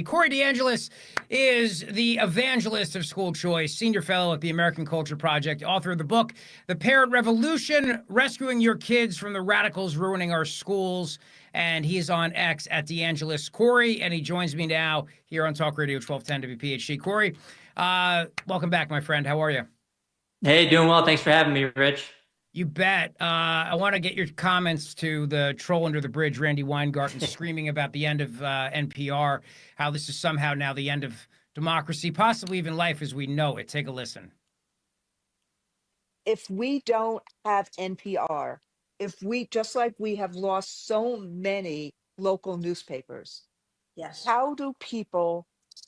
Corey DeAngelis is the evangelist of school choice, senior fellow at the American Culture Project, author of the book, The Parent Revolution, Rescuing Your Kids from the Radicals Ruining Our Schools. And he is on X at DeAngelis Corey, and he joins me now here on Talk Radio 1210 WPHT. Corey, welcome back, my friend. How are you? Hey, doing well. Thanks for having me, Rich. You bet. I want to get your comments to the troll under the bridge, Randi Weingarten, screaming about the end of NPR, how this is somehow now the end of democracy, possibly even life as we know it. Take a listen. If we don't have NPR, if we, just like we have lost so many local newspapers, Yes. how do people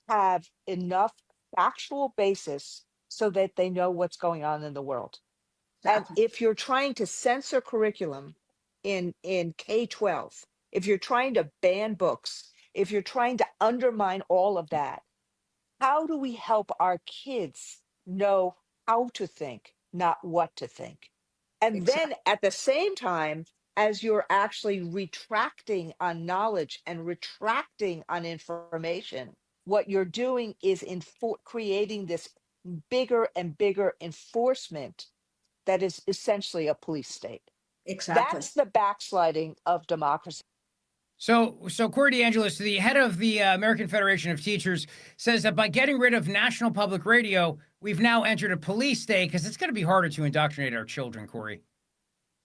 have enough factual basis so that they know what's going on in the world? And if you're trying to censor curriculum in K-12, if you're trying to ban books, if you're trying to undermine all of that, how do we help our kids know how to think, not what to think? And then at the same time, as you're actually retracting on knowledge and retracting on information, what you're doing is creating this bigger and bigger enforcement that is essentially a police state. Exactly. That's the backsliding of democracy. So Corey DeAngelis, the head of the American Federation of Teachers, says that by getting rid of national public radio, we've now entered a police state because it's going to be harder to indoctrinate our children, Corey.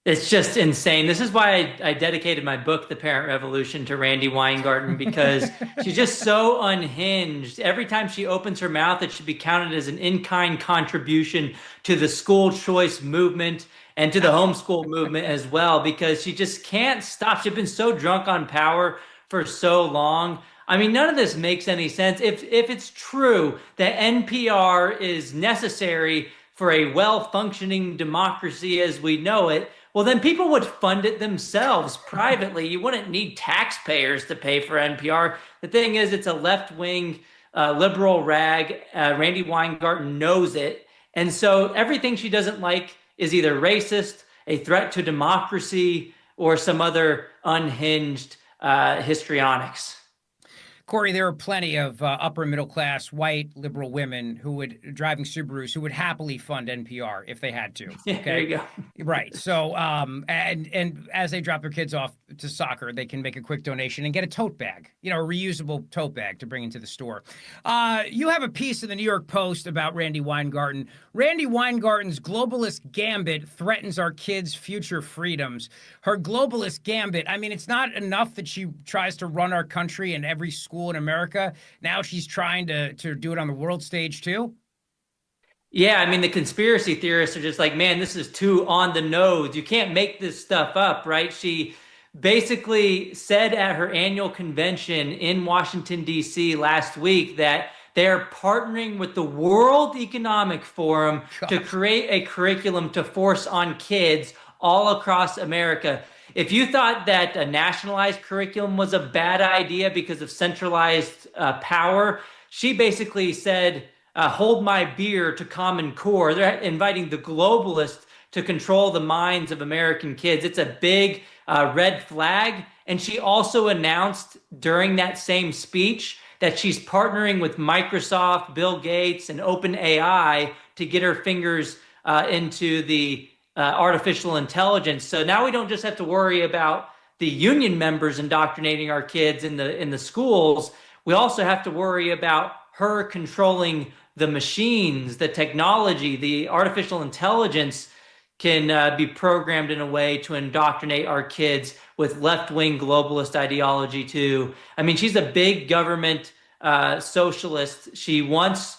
It's just insane. This is why I dedicated my book, The Parent Revolution, to Randi Weingarten, because she's just so unhinged. Every time she opens her mouth, it should be counted as an in-kind contribution to the school choice movement and to the homeschool movement as well, because she just can't stop. She's been so drunk on power for so long. I mean, none of this makes any sense. If it's true that NPR is necessary for a well-functioning democracy as we know it, well, then people would fund it themselves privately. You wouldn't need taxpayers to pay for NPR. The thing is, it's a left-wing liberal rag. Randi Weingarten knows it. And so everything she doesn't like is either racist, a threat to democracy, or some other unhinged histrionics. Corey, there are plenty of upper middle class white liberal women who would driving Subarus who would happily fund NPR if they had to. Okay, there you go. Right. So and as they drop their kids off to soccer, they can make a quick donation and get a tote bag, a reusable tote bag to bring into the store. You have a piece in the New York Post about Randi Weingarten. Randi Weingarten's globalist gambit threatens our kids' future freedoms. Her globalist gambit, I mean, it's not enough that she tries to run our country in every school in America. Now she's trying to do it on the world stage too. Yeah, I mean, the conspiracy theorists are just like, man, this is too on the nose. You can't make this stuff up, right? She basically said at her annual convention in Washington, D.C. last week that they're partnering with the World Economic Forum to create a curriculum to force on kids all across America. If you thought that a nationalized curriculum was a bad idea because of centralized power, she basically said, hold my beer to Common Core. They're inviting the globalists to control the minds of American kids. It's a big red flag. And she also announced during that same speech that she's partnering with Microsoft, Bill Gates, and OpenAI to get her fingers into the artificial intelligence. So now we don't just have to worry about the union members indoctrinating our kids in the schools. We also have to worry about her controlling the machines, the technology, the artificial intelligence can be programmed in a way to indoctrinate our kids with left-wing globalist ideology too. I mean, she's a big government socialist. She wants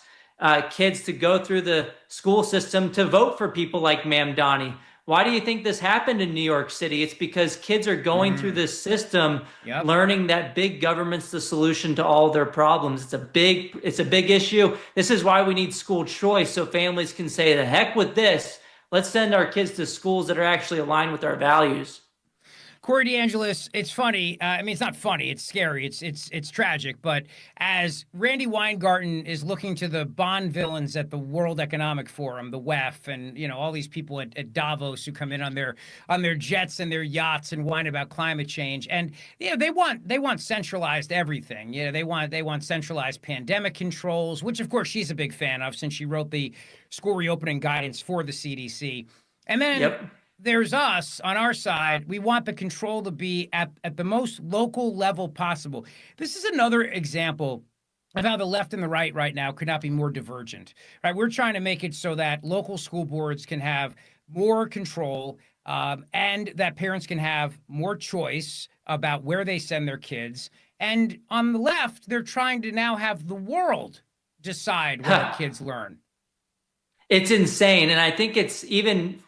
kids to go through the school system to vote for people like Mamdani. Why do you think this happened in New York City? It's because kids are going through this system, learning that big government's the solution to all their problems. It's a big issue. This is why we need school choice, so families can say, the heck with this. Let's send our kids to schools that are actually aligned with our values. Corey DeAngelis, it's funny. I mean, it's not funny. It's scary. It's tragic. But as Randi Weingarten is looking to the Bond villains at the World Economic Forum, the WEF, and all these people at Davos who come in on their jets and their yachts and whine about climate change, and they want centralized everything. They want centralized pandemic controls, which of course she's a big fan of since she wrote the school reopening guidance for the CDC, and then. Yep. There's us on our side. We want the control to be at the most local level possible. This is another example of how the left and the right now could not be more divergent. Right? We're trying to make it so that local school boards can have more control and that parents can have more choice about where they send their kids. And on the left, they're trying to now have the world decide where kids learn. It's insane, and I think it's even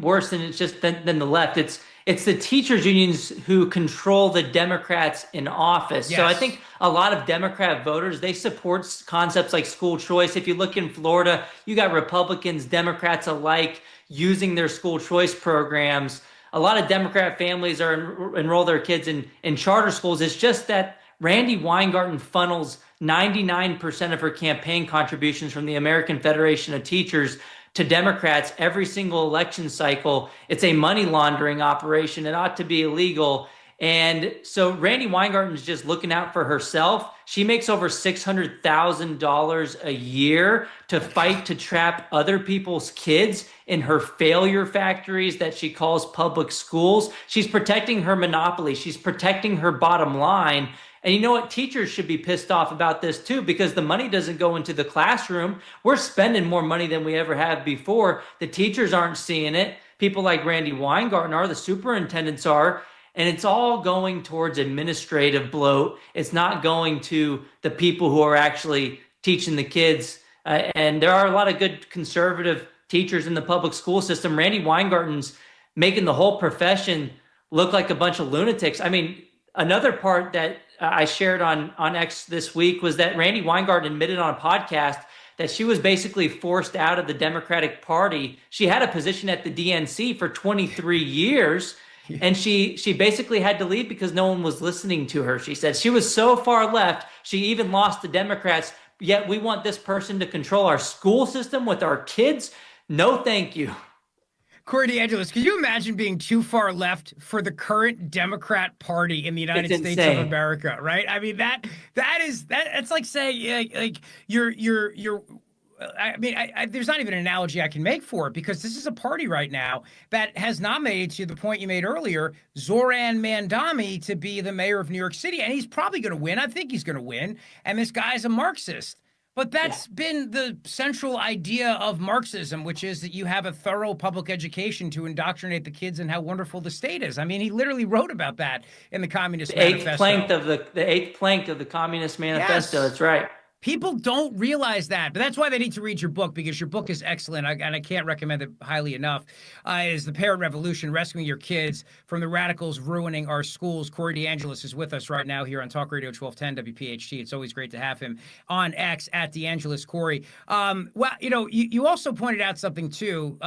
worse than it's just than the left. It's the teachers unions who control the Democrats in office. Yes. So I think a lot of Democrat voters, they support concepts like school choice. If you look in Florida, you got Republicans, Democrats alike using their school choice programs. A lot of Democrat families are enroll their kids in charter schools. It's just that Randi Weingarten funnels 99% of her campaign contributions from the American Federation of Teachers to Democrats every single election cycle. It's a money laundering operation. It ought to be illegal. And so Randi Weingarten is just looking out for herself. She makes over $600,000 a year to fight to trap other people's kids in her failure factories that she calls public schools. She's protecting her monopoly. She's protecting her bottom line. And you know what? Teachers should be pissed off about this too, because the money doesn't go into the classroom. We're spending more money than we ever have before. The teachers aren't seeing it. People like Randi Weingarten are, the superintendents are, and it's all going towards administrative bloat. It's not going to the people who are actually teaching the kids. And there are a lot of good conservative teachers in the public school system. Randi Weingarten's making the whole profession look like a bunch of lunatics. I mean, another part that I shared on X this week was that Randi Weingarten admitted on a podcast that she was basically forced out of the Democratic Party. She had a position at the DNC for 23 years, and she basically had to leave because no one was listening to her. She said she was so far left, she even lost the Democrats, yet we want this person to control our school system with our kids? No, thank you. Corey DeAngelis, can you imagine being too far left for the current Democrat Party in the United States of America? Right? I mean, that's like saying like you're. I mean, there's not even an analogy I can make for it, because this is a party right now that has nominated, to the point you made earlier, Zoran Mandami to be the mayor of New York City, and he's probably going to win. I think he's going to win, and this guy's a Marxist. But that's been the central idea of Marxism, which is that you have a thorough public education to indoctrinate the kids in how wonderful the state is. I mean, he literally wrote about that in the Communist Manifesto. The eighth plank of the Communist Manifesto. Yes. That's right. People don't realize that, but that's why they need to read your book, because your book is excellent, and I can't recommend it highly enough. It is The Parent Revolution, Rescuing Your Kids from the Radicals Ruining Our Schools. Corey DeAngelis is with us right now here on Talk Radio 1210 WPHT. It's always great to have him on X at DeAngelis Corey. Well, you also pointed out something too.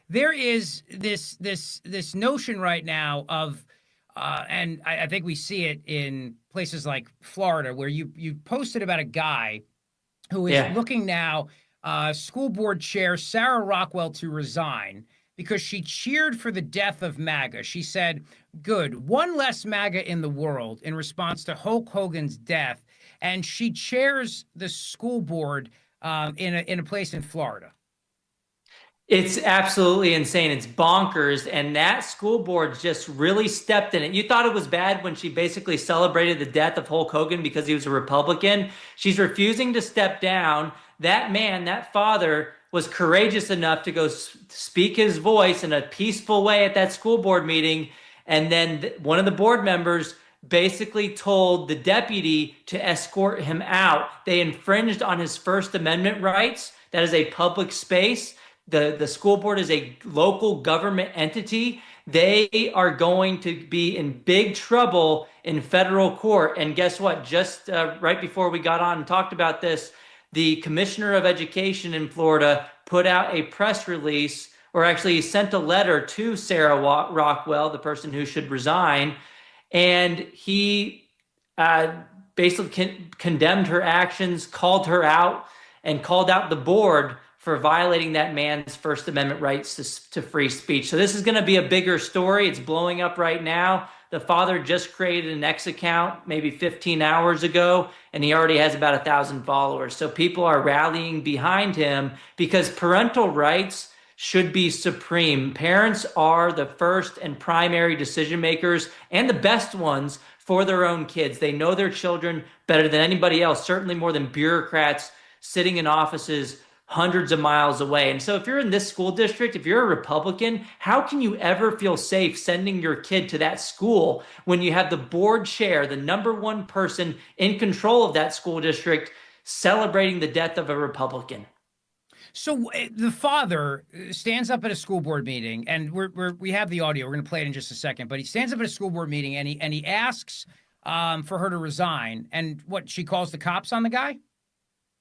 There is this notion right now of, and I think we see it in places like Florida, where you posted about a guy who is looking now, school board chair Sarah Rockwell to resign because she cheered for the death of MAGA. She said, "Good, one less MAGA in the world," in response to Hulk Hogan's death. And she chairs the school board in a place in Florida. It's absolutely insane. It's bonkers. And that school board just really stepped in it. You thought it was bad when she basically celebrated the death of Hulk Hogan because he was a Republican. She's refusing to step down. That man, that father, was courageous enough to go speak his voice in a peaceful way at that school board meeting. And then one of the board members basically told the deputy to escort him out. They infringed on his First Amendment rights. That is a public space. The school board is a local government entity. They are going to be in big trouble in federal court. And guess what? Just right before we got on and talked about this, the commissioner of education in Florida put out a press release or actually he sent a letter to Sarah Rockwell, the person who should resign, and he basically condemned her actions, called her out, and called out the board for violating that man's First Amendment rights to free speech. So this is going to be a bigger story. It's blowing up right now. The father just created an X account maybe 15 hours ago, and he already has about 1,000 followers. So people are rallying behind him because parental rights should be supreme. Parents are the first and primary decision makers and the best ones for their own kids. They know their children better than anybody else, certainly more than bureaucrats sitting in offices hundreds of miles away. And so if you're in this school district, if you're a Republican, how can you ever feel safe sending your kid to that school when you have the board chair, the number one person in control of that school district, celebrating the death of a Republican? So the father stands up at a school board meeting, and we have the audio. We're going to play it in just a second. But he stands up at a school board meeting, and he asks for her to resign. And what, she calls the cops on the guy?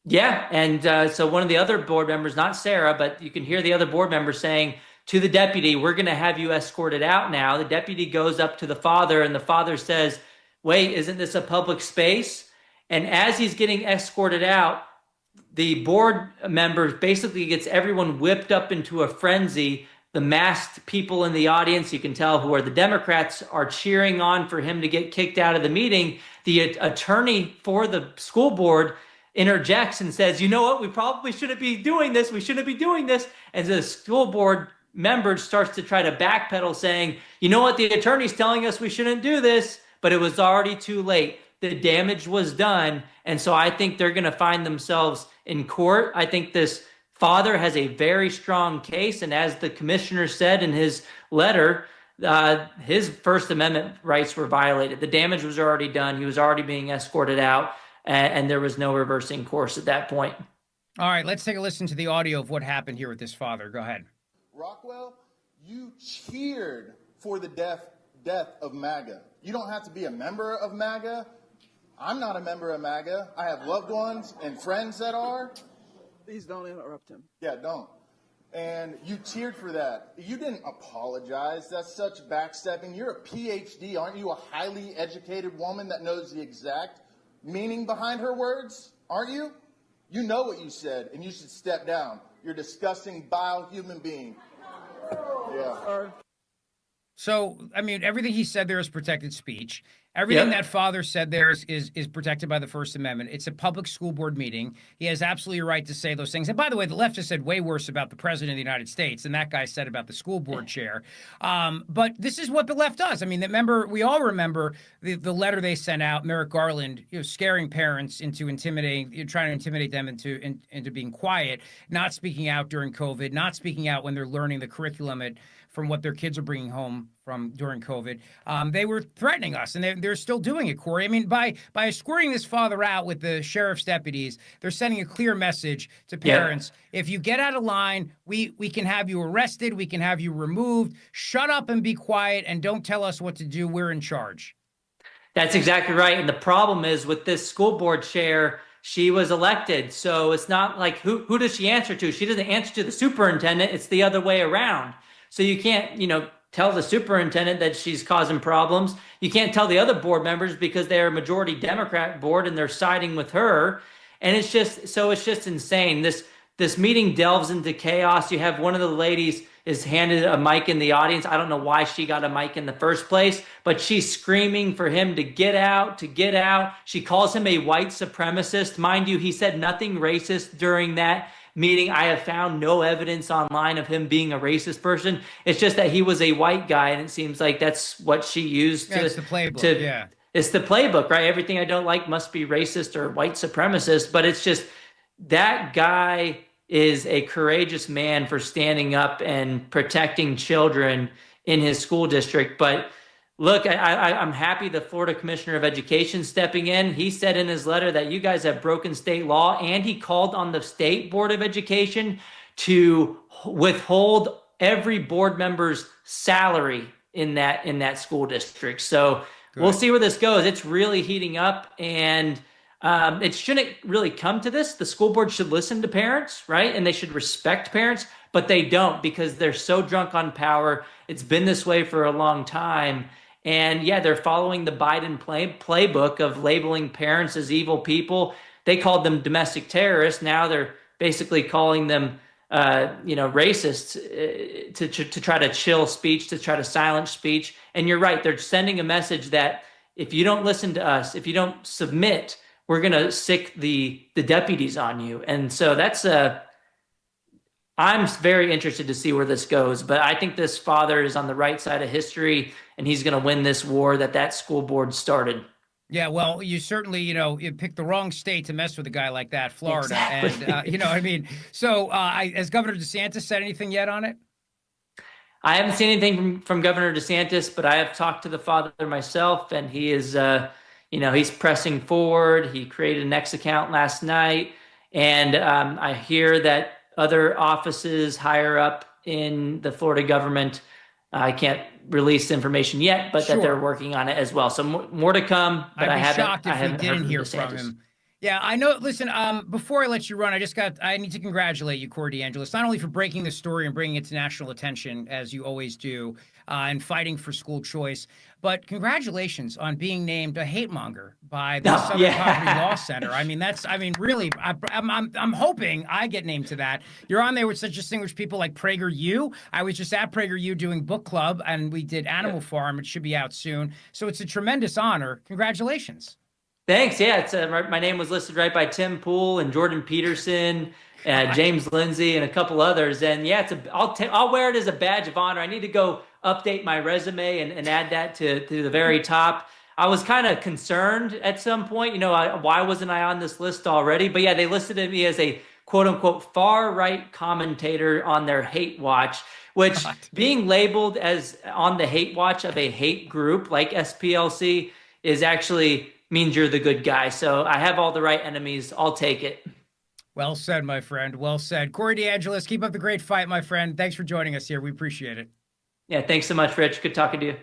Yeah, and so one of the other board members, not Sarah, but you can hear the other board member saying to the deputy, "We're going to have you escorted out now." The deputy goes up to the father, and the father says, "Wait, isn't this a public space?" And as he's getting escorted out, the board member basically gets everyone whipped up into a frenzy. The masked people in the audience, you can tell who are the Democrats, are cheering on for him to get kicked out of the meeting. The attorney for the school board interjects and says, "You know what? We probably shouldn't be doing this. We shouldn't be doing this." And the school board member starts to try to backpedal, saying, "You know what? The attorney's telling us we shouldn't do this," but it was already too late. The damage was done. And so I think they're going to find themselves in court. I think this father has a very strong case. And as the commissioner said in his letter, his First Amendment rights were violated. The damage was already done. He was already being escorted out. And there was no reversing course at that point. All right, let's take a listen to the audio of what happened here with this father. Go ahead. Rockwell, you cheered for the death of MAGA. You don't have to be a member of MAGA. I'm not a member of MAGA. I have loved ones and friends that are. Please don't interrupt him. Yeah, don't. And you cheered for that. You didn't apologize. That's such backstepping. You're a PhD. Aren't you a highly educated woman that knows the exact meaning behind her words? Aren't you? You know what you said, and you should step down. You're a disgusting, vile human being. Yeah. So, I mean, everything he said there is protected speech. Everything that father said there is protected by the First Amendment. It's a public school board meeting. He has absolutely a right to say those things. And by the way, the left has said way worse about the president of the United States than that guy said about the school board chair. But this is what the left does. I mean, we all remember the letter they sent out, Merrick Garland, scaring parents into intimidating, trying to intimidate them into being quiet, not speaking out during COVID, not speaking out when they're learning the curriculum from what their kids are bringing home from during COVID. They were threatening us, and they're still doing it, Corey. I mean, by escorting this father out with the sheriff's deputies, they're sending a clear message to parents. Yeah. If you get out of line, we can have you arrested. We can have you removed. Shut up and be quiet, and don't tell us what to do. We're in charge. That's exactly right. And the problem is with this school board chair, she was elected. So it's not like who does she answer to? She doesn't answer to the superintendent. It's the other way around. So you can't, tell the superintendent that she's causing problems. You can't tell the other board members because they're a majority Democrat board and they're siding with her. And it's just insane. This meeting delves into chaos. You have one of the ladies is handed a mic in the audience. I don't know why she got a mic in the first place, but she's screaming for him to get out, to get out. She calls him a white supremacist. Mind you, he said nothing racist during that meeting. I have found no evidence online of him being a racist person. It's just that he was a white guy, and it seems like that's what she used it's the playbook. It's the playbook, right? Everything I don't like must be racist or white supremacist. But it's just that guy is a courageous man for standing up and protecting children in his school district. But look, I'm happy the Florida Commissioner of Education stepping in. He said in his letter that you guys have broken state law, and he called on the State Board of Education to withhold every board member's salary in that school district. So We'll see where this goes. It's really heating up, and It shouldn't really come to this. The school board should listen to parents, right? And they should respect parents, but they don't because they're so drunk on power. It's been this way for a long time. And yeah, they're following the Biden playbook of labeling parents as evil people. They called them domestic terrorists. Now they're basically calling them, racists to try to chill speech, to try to silence speech. And you're right. They're sending a message that if you don't listen to us, if you don't submit, we're going to sick the deputies on you. And so I'm very interested to see where this goes, but I think this father is on the right side of history and he's going to win this war that school board started. Yeah, well, you certainly, you picked the wrong state to mess with a guy like that, Florida. Exactly. And, so has Governor DeSantis said anything yet on it? I haven't seen anything from Governor DeSantis, but I have talked to the father myself, and he is, he's pressing forward. He created an X account last night, and I hear that other offices higher up in the Florida government, I can't release information yet, but that they're working on it as well. So more to come. But I'd be shocked if we haven't didn't hear from him. Yeah, I know. Listen, before I let you run, I need to congratulate you, Corey DeAngelis, not only for breaking the story and bringing it to national attention, as you always do, and fighting for school choice, but congratulations on being named a hate monger by the Southern Poverty Law Center. Really, I'm hoping I get named to that. You're on there with such distinguished people like PragerU. I was just at PragerU doing book club, and we did Animal Farm. It should be out soon. So it's a tremendous honor. Congratulations. Thanks. Yeah, it's my name was listed right by Tim Pool and Jordan Peterson, James Lindsay, and a couple others. And yeah, I'll wear it as a badge of honor. I need to go update my resume and add that to the very top. I was kind of concerned at some point, why wasn't I on this list already? But yeah, they listed me as a quote unquote far right commentator on their hate watch, which being labeled as on the hate watch of a hate group like SPLC is actually means you're the good guy. So I have all the right enemies. I'll take it. Well said, my friend. Well said. Corey DeAngelis, keep up the great fight, my friend. Thanks for joining us here. We appreciate it. Yeah, thanks so much, Rich. Good talking to you.